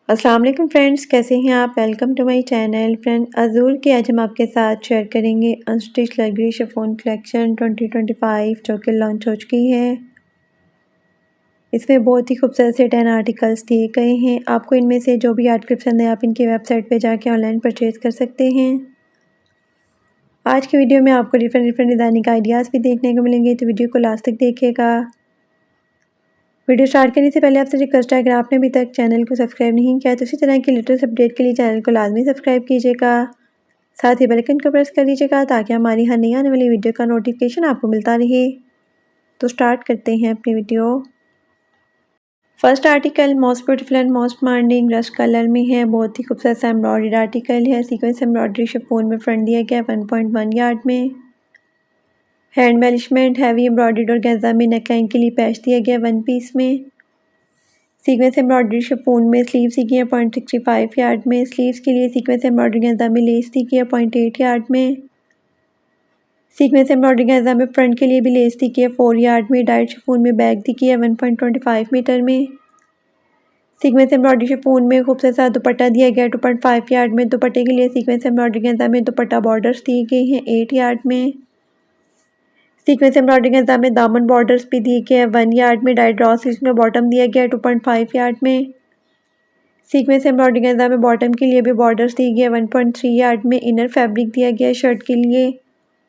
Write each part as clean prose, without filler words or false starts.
अस्सलाम वालेकुम फ्रेंड्स, कैसे हैं आप। Welcome to my channel. Friend Azure की आज हम आपके साथ शेयर करेंगे अनस्टिच लग्जरी शिफॉन कलेक्शन 2025 जो कि लॉन्च हो चुकी है। इसमें बहुत ही खूबसूरत से 10 आर्टिकल्स दिए गए हैं। आपको इनमें से जो भी आर्टिकल पसंद है आप इनकी वेबसाइट पे जाके ऑनलाइन परचेज़ कर सकते हैं। आज की वीडियो में आपको डिफरेंट डिज़ाइनिंग आइडियाज़ भी देखने को मिलेंगे, तो वीडियो को लास्ट तक देखिएगा। वीडियो स्टार्ट करने से पहले आपसे रिक्वेस्ट है, अगर आपने अभी तक चैनल को सब्सक्राइब नहीं किया तो इसी तरह की लेटेस्ट अपडेट के लिए चैनल को लाजमी सब्सक्राइब कीजिएगा। साथ ही बेल आइकन को प्रेस कर लीजिएगा ताकि हमारी हर नई आने वाली वीडियो का नोटिफिकेशन आपको मिलता रहे। तो स्टार्ट करते हैं अपनी video. First article most beautiful and most demanding rust colour में है। बहुत ही खूबसूरत सा एम्ब्रॉयडर्ड आर्टिकल है। सीक्वेंस एम्ब्रॉयडरी शिफॉन में फ्रंट दिया गया 1.1 यार्ड में। हैंड एम्बेलिशमेंट हैवी एम्ब्रॉयडर्ड और गेंजा में नेकलाइन के लिए पैच दिया गया 1 पीस में। सीक्वेंस एम्ब्रॉयडरी शिफॉन में स्लीव्स दी गई है 0.65 यार्ड में। स्लीव्स के लिए सीक्वेंस एम्ब्रॉयडरी गेंजा में लेस दी गई है 0.8 यार्ड में। सीक्वेंस एम्ब्रॉयडरी गेंजा में फ्रंट के लिए भी लेस दी गई है 4 यार्ड में। डाइट शिफॉन में बैक दी गई है 1.25 मीटर में। सीक्वेंस एम्ब्रॉयडरी शिफॉन में खूबसूरत सा दुपट्टा दिया गया 2.5 यार्ड में। दुपट्टे के लिए सीक्वेंस एम्ब्रॉयडरी गेंजा में दुपट्टा बॉर्डर्स दिए गए हैं 8 यार्ड में। सीक्वेंस एम्ब्रॉयडरी गेंजा में दामन बॉर्डर्स भी दिए गए हैं 1 यार्ड में। डाइट ड्रॉ स्लीव्स में बॉटम दिया गया है 2.5 यार्ड में। सीक्वेंस एम्ब्रॉयडरी गेंजा में बॉटम के लिए भी बॉर्डर्स दिए गए 1.3 यार्ड में। इनर फैब्रिक दिया गया है शर्ट के लिए।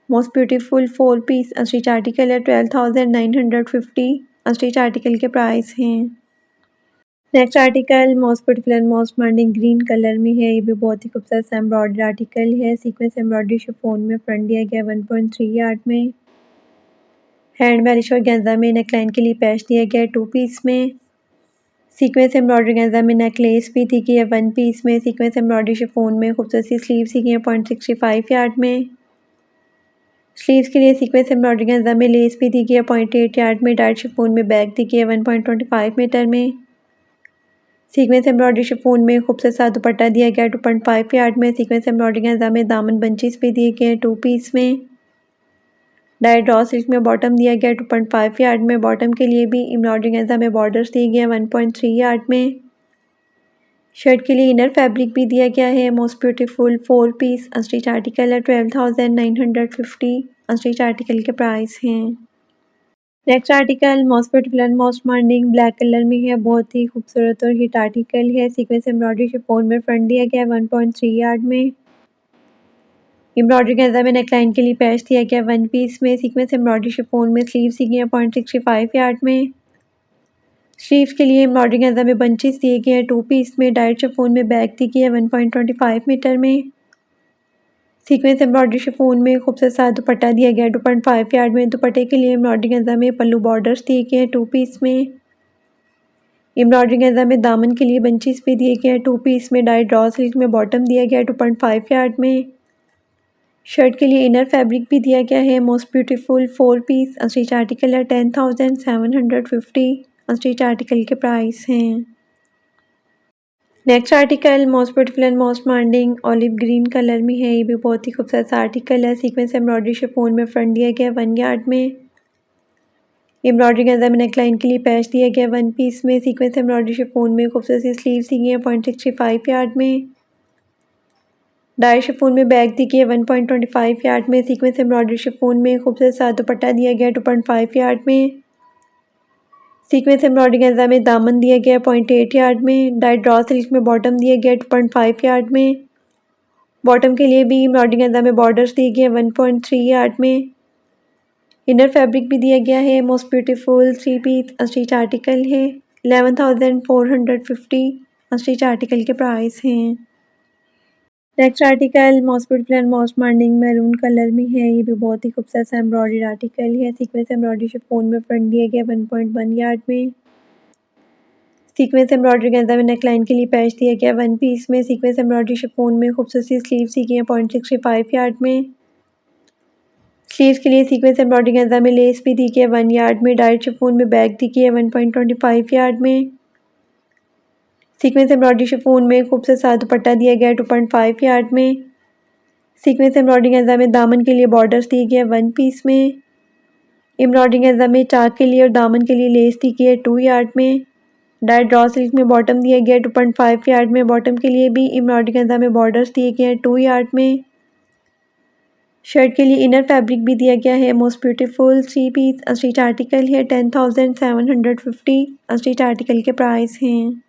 Most beautiful 4 piece unstitch article है 12,950 अनस्टिच आर्टिकल के प्राइस हैं। Next article most beautiful and most demanding green colour में है। ये भी बहुत ही खूबसूरत एम्ब्रॉयडरी आर्टिकल है। सीक्वेंस एम्ब्रॉयडरी शिफॉन में फ्रंट दिया गया 1.3 यार्ड में। हैंड बैरिश और गेंजा में नेकलाइन के लिए पैच दिया गया 2 पीस में। सीक्वेंस एम्ब्रॉयडरी गेंजा में नेकलेस भी दी गई है 1 पीस में। सीक्वेंस एम्ब्रॉयडरी शिफॉन में खूबसूरत सी स्लीव्स दी गई है 0.65 यार्ड में। स्लीव्स के लिए सीक्वेंस एम्ब्रॉयडरी गेंजा में लेस भी दी गई है 0.8 यार्ड में। डाइट शिफॉन में बैक दी गई है 1.25 मीटर में। सीक्वेंस एम्ब्रॉयडरी शिफॉन में खूबसूरत सा दुपट्टा दिया गया 2.5 यार्ड में। सीक्वेंस एम्ब्रॉयडरी गेंजा में दामन बंचेस भी दिए गए हैं 2 पीस में। डाइट ड्रॉ सिल्क में बॉटम दिया गया 2.5 यार्ड में। बॉटम के लिए भी एम्ब्रॉयडरी गेंजा में बॉर्डर्स दिए गए हैं 1.3 यार्ड में। शर्ट के लिए इनर फैब्रिक भी दिया गया है। Most beautiful 4 piece unstitch article है 12,950 अनस्टिच आर्टिकल के प्राइस हैं। Next article most beautiful and most demanding black colour में है। बहुत ही खूबसूरत और हिट आर्टिकल है। सीक्वेंस एम्ब्रॉयडरी शिफॉन में फ्रंट दिया गया है 1.3 यार्ड में। एम्ब्रॉयडरी गेंजा में नेकलाइन के लिए पैच दिया गया 1 पीस में। सीक्वेंस एम्ब्रॉयडरी शिफॉन में स्लीव्स दी गई है 0.65 यार्ड में। स्लीव्स के लिए एम्ब्रॉयडरी गेंजा में बंचेस दिए गए हैं 2 पीस में। डाइट शिफॉन में बैक दी गई है 1.25 मीटर में। सीक्वेंस एम्ब्रॉयडरी शिफॉन में खूबसूरत सा दुपट्टा दिया गया 2.5 यार्ड में। दुपट्टे के लिए एम्ब्रॉयडरी गेंजा में पल्लू बॉर्डर्स दिए गए हैं 2 पीस में। एम्ब्रॉयडरी गेंजा में दामन के लिए बंचेस भी दिए गए हैं 2 पीस में। डाइट ड्रॉ सिल्क में बॉटम दिया गया है 2.5 यार्ड में। शर्ट के लिए इनर फैब्रिक भी दिया गया है। Most beautiful 4 piece unstitch article है 10,750 अनस्टिच आर्टिकल के प्राइस हैं। Next article most beautiful and most demanding olive green colour में है। ये भी बहुत ही खूबसूरत सा आर्टिकल है। सीक्वेंस एम्ब्रॉयडरी शिफॉन में फ्रंट दिया गया 1 यार्ड में। एम्ब्रॉयडरी गेंजा में नेकलाइन के लिए पैच दिया गया 1 पीस में। सीक्वेंस एम्ब्रॉयडरी शिफॉन में खूबसूरत सी स्लीव्स दी गई है 0.65 यार्ड में। डाई शिफॉन में बैक दी गई है 1.25 यार्ड में। सीक्वेंस एम्ब्रॉयडरी शिफॉन में खूबसूरत सा दुपट्टा दिया गया 2.5 यार्ड में। सीक्वेंस एम्ब्रॉयडरी गेंजा में दामन दिया गया 0.8 यार्ड में। डाइट ड्रॉ सिल्क में बॉटम दिया गया 2.5 यार्ड में। बॉटम के लिए भी एम्ब्रॉयडरी गेंजा में बॉर्डर्स दिए गए 1.3 यार्ड में। इनर फैब्रिक भी दिया गया है। Most beautiful 3 piece unstitch article है 11,450 अनस्टिच आर्टिकल के प्राइस हैं। Next article most beautiful and most demanding maroon colour में है। ये भी बहुत ही खूबसूरत सा एम्ब्रॉयडरी आर्टिकल है। सीक्वेंस एम्ब्रॉयडरी शिफॉन में फ्रंट दिया गया 1.1 यार्ड में। सीक्वेंस एम्ब्रॉयडरी गेंजा में नेकलाइन के लिए पैच दिया गया 1 पीस में। सीक्वेंस एम्ब्रॉयडरी शिफॉन में खूबसूरत सी स्लीव्स दी गई है 0.65 यार्ड में। स्लीव्स के लिए सीक्वेंस एम्ब्रॉयडरी गेंजा में लेस भी दी गई है 1 यार्ड में। डाइट शिफॉन में बैक दी गई है 1.25 यार्ड में। सीक्वेंस एम्ब्रॉयडरी शिफॉन में खूबसूरत सा दुपट्टा दिया गया 2.5 यार्ड में। सीक्वेंस एम्ब्रॉयडरी गेंजा में दामन के लिए बॉर्डर्स दिए गए 1 पीस में। एम्ब्रॉयडरी गेंजा में चाक के लिए और दामन के लिए लेस दी गई है 2 यार्ड में। डाइट ड्रॉ सिल्क में बॉटम दिया गया 2.5 यार्ड में। बॉटम के लिए भी एम्ब्रॉयडरी गंजा में बॉर्डर्स दिए गए हैं 2 यार्ड में। शर्ट के लिए इनर फैब्रिक भी दिया गया है। Most beautiful 3 piece unstitch article है। 10,750 अनस्टिच आर्टिकल के प्राइस हैं।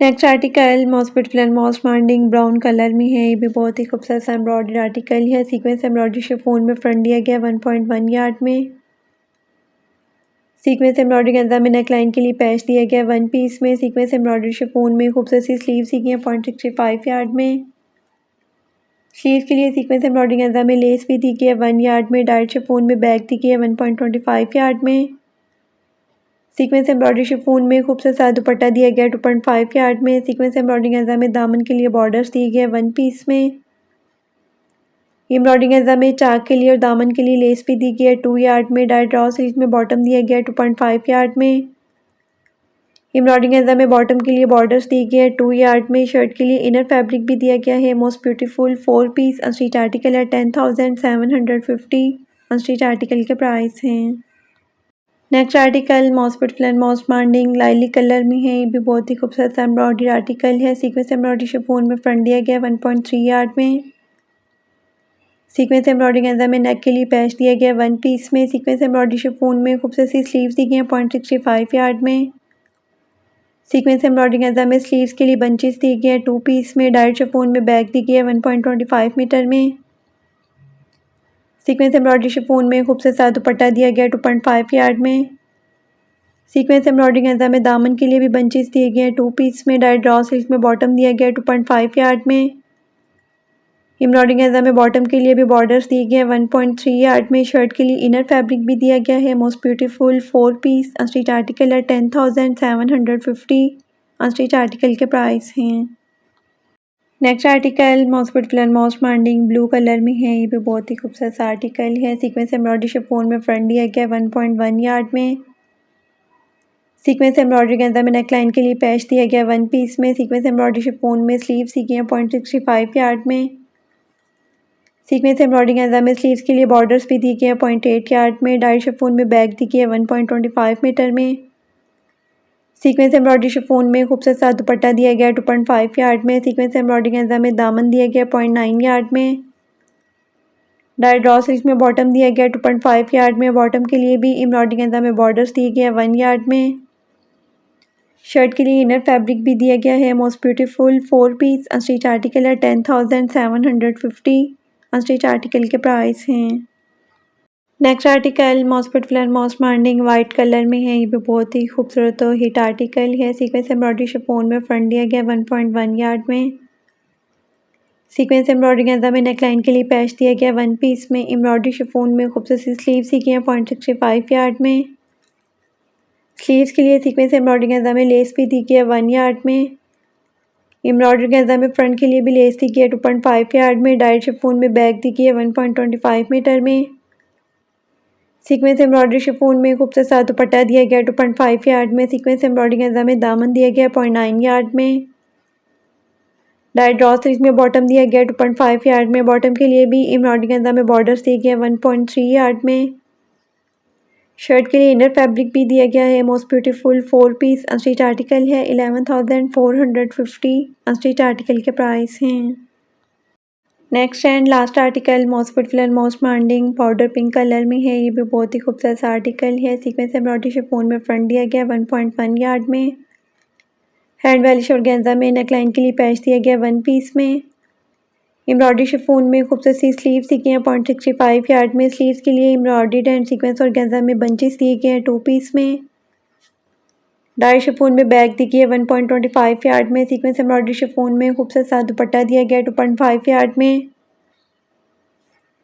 Next article most beautiful and most demanding brown colour में है। ये भी बहुत ही खूबसूरत एम्ब्रॉयडरी आर्टिकल है। सीक्वेंस एम्ब्रॉयडरी शिफॉन में फ्रंट दिया गया 1.1 यार्ड में। सीक्वेंस एम्ब्रॉयडरी गंजा में नेकलाइन के लिए पैच दिया गया 1 पीस में। सीक्वेंस एम्ब्रॉयडरी शिफॉन में खूबसूरत सी स्लीव्स दी गई हैं 0.65 यार्ड में। स्लीव्स के लिए सीक्वेंस एम्ब्रॉयडरी गंजा में लेस भी दी गई है 1 यार्ड में। डाइट शिफॉन में बैक दी गई है 1.25 यार्ड में। सीक्वेंस एम्ब्रॉयडरी शिफॉन में खूबसूरत सा दुपट्टा दिया गया 2.5 यार्ड में। सीक्वेंस एम्ब्रॉयडरी गंजा में दामन के लिए बॉर्डर्स दिए गए 1 पीस में। एम्ब्रॉयडरी गंजा में चाक के लिए और दामन के लिए लेस भी दी गई है 2 यार्ड में। डाइट ड्रॉ सिल्क में बॉटम दिया गया 2.5 यार्ड में। एम्ब्रॉयडरी गंजा में बॉटम के लिए बॉर्डर्स दिए गए हैं 2 यार्ड में। शर्ट के लिए इनर फैब्रिक भी दिया गया है। Most beautiful 4 piece unstitch article है। 10,750 अनस्टिच आर्टिकल के प्राइस हैं। Next article most beautiful and most demanding lilac colour में है। ये भी बहुत ही खूबसूरत एम्ब्रॉयडरी आर्टिकल है। सीक्वेंस एम्ब्रॉयडरी शिफॉन में फ्रंट दिया गया 1.3 यार्ड में। सीक्वेंस एम्ब्रॉयडरी गंजा में नेक के लिए पैच दिया गया 1 पीस में। सीक्वेंस एम्ब्रॉयडरी शिफॉन में खूबसूरत सी स्लीव्स दी गई हैं 0.65 यार्ड में। सीक्वेंस एम्ब्रॉयडरी गंजा में स्लीव्स के लिए बंचेस दिए गए हैं 2 पीस में। डाइट शिफॉन में बैक दी गई है 1.25 मीटर में। सीक्वेंस एम्ब्रॉयडरी शिफॉन में खूबसूरत सा दुपट्टा दिया गया 2.5 यार्ड में। सीक्वेंस एम्ब्रॉयडरी गंजा में दामन के लिए भी बंचेस दिए गए हैं 2 पीस में। डाइट ड्रॉ सिल्क में बॉटम दिया गया 2.5 यार्ड में। एम्ब्रॉयडरी गंजा में बॉटम के लिए भी बॉर्डर्स दिए गए हैं 1.3 यार्ड में। शर्ट के लिए इनर फैब्रिक भी दिया गया है। Most beautiful 4 piece unstitch article है। 10,750 अनस्टिच आर्टिकल के प्राइस हैं। Next article most beautiful and most demanding blue colour में है। ये भी बहुत ही खूबसूरत आर्टिकल है। सीक्वेंस एम्ब्रॉयडरी शिफॉन में फ्रंट दिया गया 1.1 यार्ड में। सीक्वेंस एम्ब्रॉयडरी गंजा में नेकलाइन के लिए पैच दिया गया 1 पीस में। सीक्वेंस एम्ब्रॉयडरी शिफॉन में स्लीव्स दी गई हैं 0.65 यार्ड में। सीक्वेंस एम्ब्रॉयडरी गंजा में स्लीव्स के लिए बॉर्डर्स भी दी गई हैं 0.8 यार्ड में। डाइट शिफॉन में बैक दी गई है 1.25 मीटर में। सीक्वेंस एम्ब्रॉयडरी शिफॉन में खूबसूरत सा दुपट्टा दिया गया 2.5 यार्ड में। सीक्वेंस एम्ब्रॉयडरी गंजा में दामन दिया गया 0.9 यार्ड में। डाइट ड्रॉ सिल्क में बॉटम दिया गया 2.5 यार्ड में। बॉटम के लिए भी एम्ब्रॉयडरी गंजा में बॉर्डर्स दिए गए हैं 1 यार्ड में। शर्ट के लिए इनर फैब्रिक भी दिया गया है। Most beautiful 4 piece unstitch article है। 10,750 अनस्टिच आर्टिकल के प्राइस हैं। Next article most beautiful and most demanding white colour में है। ये भी बहुत ही खूबसूरत और हिट आर्टिकल है। सीक्वेंस एम्ब्रॉयडरी शिफॉन में फ्रंट दिया गया 1.1 यार्ड में। सीक्वेंस एम्ब्रॉयडरी गंजा में नेकलाइन के लिए पैच दिया गया 1 पीस में। एम्ब्रॉयडरी शिफॉन में खूबसूरत सी स्लीव्स दी गई हैं 0.65 यार्ड में। स्लीव्स के लिए सीक्वेंस एम्ब्रॉयडरी गंजा में लेस भी दी गई है 1 यार्ड में। एम्ब्रॉयडरी गंजा में फ्रंट के लिए भी लेस दी गई है 2.5 यार्ड में। डाइट शिफॉन में बैक दी गई है 1.25 मीटर में। सीक्वेंस एम्ब्रॉयडरी शिफॉन में खूबसूरत सा दुपट्टा दिया गया 2.5 यार्ड में। सीक्वेंस एम्ब्रॉयडरी गंजा में दामन दिया गया 0.9 यार्ड में। डाइट ड्रॉ सिल्क में बॉटम दिया गया 2.5 यार्ड में। बॉटम के लिए भी एम्ब्रॉयडरी गंजा में बॉर्डर्स दिए गए 1.3 यार्ड में। शर्ट के लिए इनर फैब्रिक भी दिया गया है। Most beautiful 4 piece unstitch article है। 11,450 अनस्टिच आर्टिकल के प्राइस हैं। Next and last article most beautiful and most demanding powder pink colour में है। ये भी बहुत ही खूबसूरत आर्टिकल है। सीक्वेंस एम्ब्रॉयडरी शिफॉन में फ्रंट दिया गया 1.1 यार्ड में। हैंड वाली ऑर्गेन्जा में नेकलाइन के लिए पैच दिया गया 1 पीस में। एम्ब्रॉयडरी शिफॉन में खूबसूरत सी स्लीव्स दी गई हैं 0.65 यार्ड में। स्लीव्स के लिए एम्ब्रॉयडरी एंड सीक्वेंस ऑर्गेन्जा में बंचेस दिए गए हैं 2 पीस में। डाइट शिफॉन में बैक दी गई है 1.25 यार्ड में। सीक्वेंस एम्ब्रॉयडरी शिफॉन में खूबसूरत सा दुपट्टा दिया गया 2.5 यार्ड में।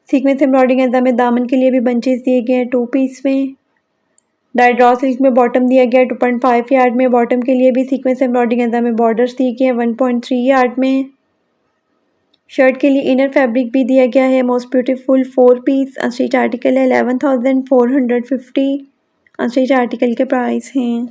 सीक्वेंस एम्ब्रॉयडरी गंजा में दामन के लिए भी बंचेस दिए गए हैं 2 पीस में। डाइट ड्रॉ सिल्क में बॉटम दिया गया 2.5 यार्ड में। बॉटम के लिए भी सीक्वेंस एम्ब्रॉयडरी गंजा में बॉर्डर्स दिए गए हैं 1.3 यार्ड में। शर्ट के लिए इनर फैब्रिक भी दिया गया है। Most beautiful 4 piece unstitch article है। 11,450 अनस्टिच आर्टिकल के प्राइस हैं।